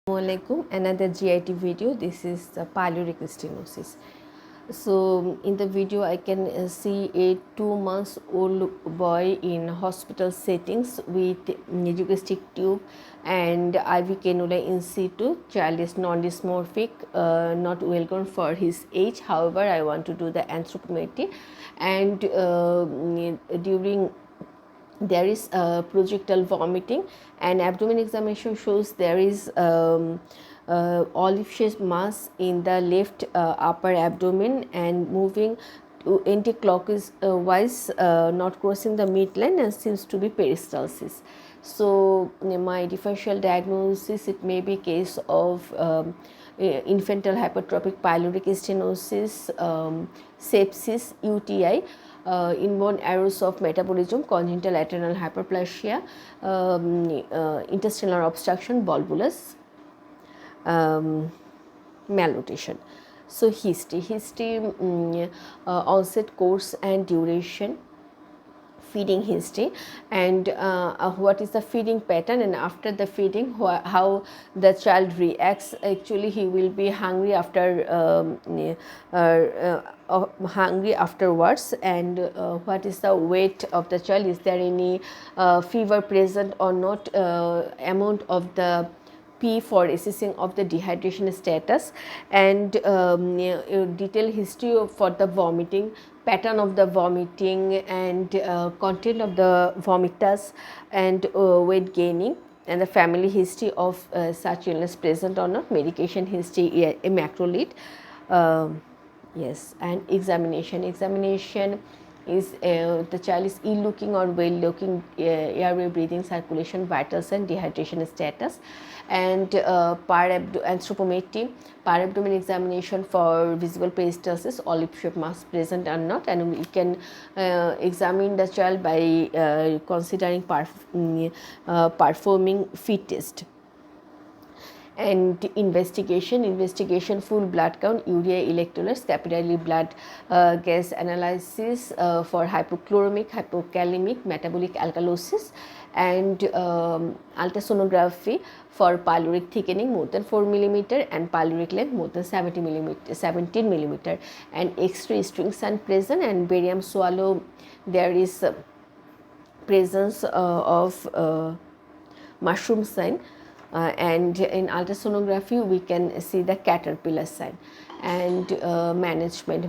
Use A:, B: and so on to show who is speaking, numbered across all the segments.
A: Assalamualaikum, another GIT video. This is the pyloric stenosis. So in the video I can see a 2-month-old boy in hospital settings with digestive tube and IV cannula in situ. Child is non-dysmorphic, not well grown for his age. However, I want to do the anthropometry, and during there is projectile vomiting, and abdomen examination shows there is olive shaped mass in the left upper abdomen and moving anti-clockwise wise, not crossing the midline, and seems to be peristalsis. So my differential diagnosis, it may be case of infantile hypertrophic pyloric stenosis, sepsis, UTI, inborn errors of metabolism, congenital adrenal hyperplasia, intestinal obstruction, volvulus, malnutrition. So history, onset, course and duration, feeding history, and what is the feeding pattern, and after the feeding how the child reacts. Actually he will be hungry hungry afterwards, and what is the weight of the child, is there any fever present or not, amount of the P for assessing of the dehydration status, and detailed history for the vomiting, pattern of the vomiting, and content of the vomitus, and weight gaining, and the family history of such illness present or not, medication history, macrolide. Yes, and examination is the child is ill looking or well looking, airway, breathing, circulation, vitals and dehydration status, and anthropometry, abdomen examination for visible peristalsis, olive shaped mass present or not, and we can examine the child by considering performing feed test. And investigation, full blood count, urea electrolytes, capillary blood gas analysis for hypochloremic, hypokalemic, metabolic alkalosis, and ultrasonography for pyloric thickening more than 4 mm and pyloric length more than 17 mm, and X-ray strings are present, and barium swallow there is presence of mushroom sign. And in ultrasonography we can see the caterpillar sign. And management,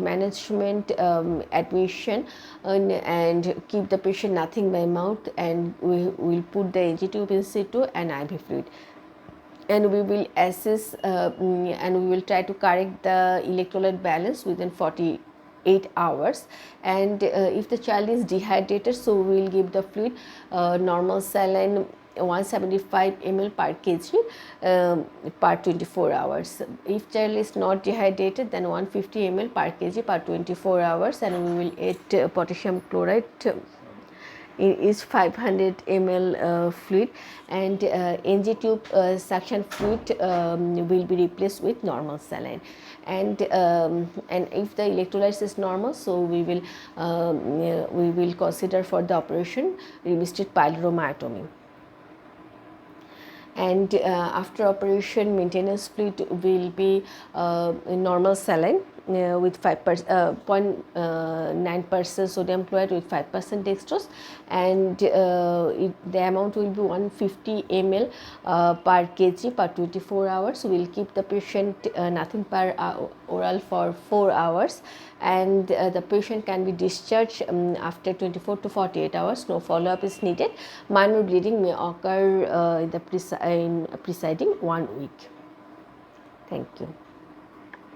A: admission, and keep the patient nothing by mouth, and we will put the NG tube in situ and IV fluid, and we will assess and we will try to correct the electrolyte balance within 48 hours. And if the child is dehydrated, so we will give the fluid, normal saline 175 ml per kg per 24 hours. If child is not dehydrated, then 150 ml per kg per 24 hours, and we will add potassium chloride is 500 ml fluid, and NG tube suction fluid will be replaced with normal saline. And if the electrolytes is normal, so we will consider for the operation revisited pyloromyotomy. And after operation, maintenance fluid will be normal saline with 0.9% sodium chloride with 5% dextrose, and the amount will be 150 ml per kg per 24 hours. We will keep the patient nothing per oral for 4 hours, and the patient can be discharged after 24 to 48 hours. No follow-up is needed. Minor bleeding may occur in the preceding 1 week. Thank you.